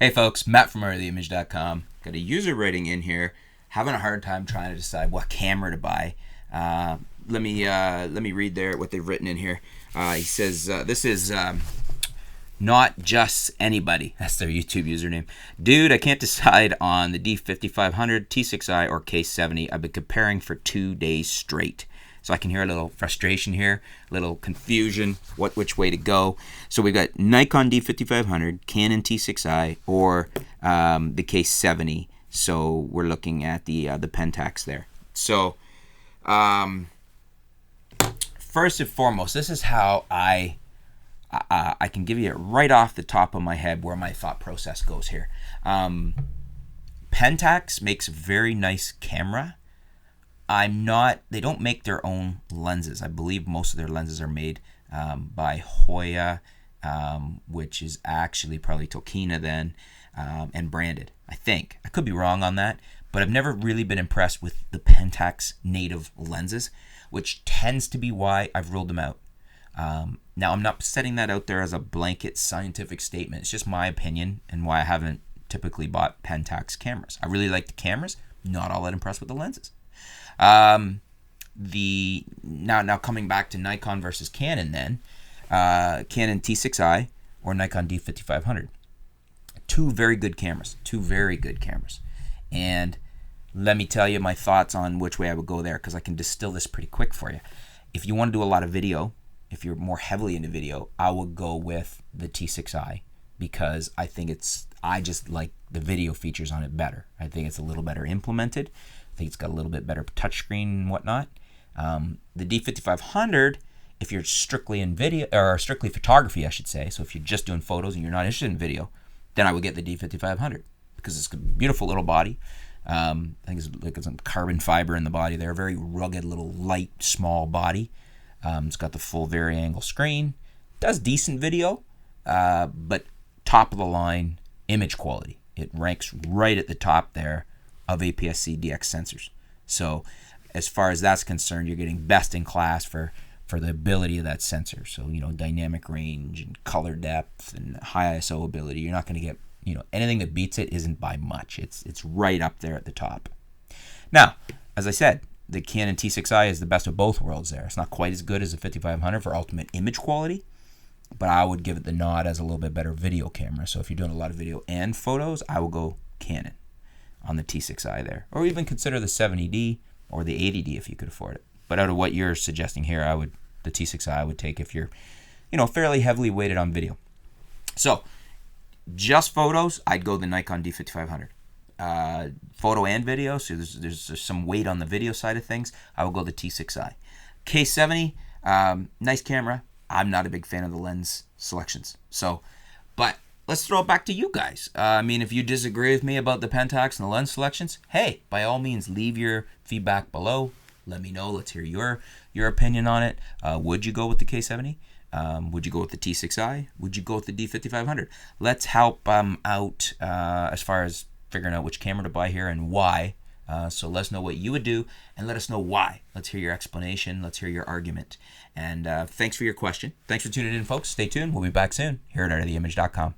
Hey folks, Matt from RTheImage.com. Got a user writing in here, having a hard time trying to decide what camera to buy. Let me read there what they've written in here. He says this is not just anybody. That's their YouTube username. Dude, I can't decide on the D5500, T6i, or K70. I've been comparing for 2 days straight. So I can hear a little frustration here, a little confusion, which way to go. So we've got Nikon D5500, Canon T6i, or the K70. So we're looking at the Pentax there. So first and foremost, this is how I can give you it right off the top of my head where my thought process goes here. Pentax makes a very nice camera. They don't make their own lenses. I believe most of their lenses are made by Hoya, which is actually probably Tokina then, and branded, I think. I could be wrong on that, but I've never really been impressed with the Pentax native lenses, which tends to be why I've ruled them out. Now, I'm not setting that out there as a blanket scientific statement. It's just my opinion and why I haven't typically bought Pentax cameras. I really like the cameras, not all that impressed with the lenses. Now coming back to Nikon versus Canon then, Canon T6i or Nikon D5500. Two very good cameras. And let me tell you my thoughts on which way I would go there, because I can distill this pretty quick for you. If you want to do a lot of video, if you're more heavily into video, I would go with the T6i, because I just like the video features on it better. I think it's a little better implemented. I think it's got a little bit better touchscreen and whatnot. The D5500, if you're strictly in video, or strictly photography, I should say, so if you're just doing photos and you're not interested in video, then I would get the D5500, because it's a beautiful little body. I think it's some carbon fiber in the body there, a very rugged little light, small body. It's got the full vari-angle screen. Does decent video, but top of the line image quality. It ranks right at the top there of APS-C DX sensors. So as far as that's concerned, you're getting best in class for the ability of that sensor. So, dynamic range and color depth and high ISO ability. You're not going to get, anything that beats it isn't by much. It's right up there at the top. Now, as I said, the Canon T6i is the best of both worlds there. It's not quite as good as the 5500 for ultimate image quality, but I would give it the nod as a little bit better video camera. So if you're doing a lot of video and photos, I will go Canon on the T6i there, or even consider the 70D or the 80D if you could afford it. But out of what you're suggesting here, the T6i I would take if you're, fairly heavily weighted on video. So just photos, I'd go the Nikon D5500. Photo and video, so there's some weight on the video side of things, I will go the T6i. K70, nice camera. I'm not a big fan of the lens selections. But let's throw it back to you guys. If you disagree with me about the Pentax and the lens selections, hey, by all means, leave your feedback below. Let me know. Let's hear your opinion on it. Would you go with the K70? Would you go with the T6i? Would you go with the D5500? Let's help out as far as figuring out which camera to buy here and why. So let us know what you would do, and let us know why. Let's hear your explanation. Let's hear your argument. And thanks for your question. Thanks for tuning in, folks. Stay tuned. We'll be back soon here at ArtOfTheImage.com.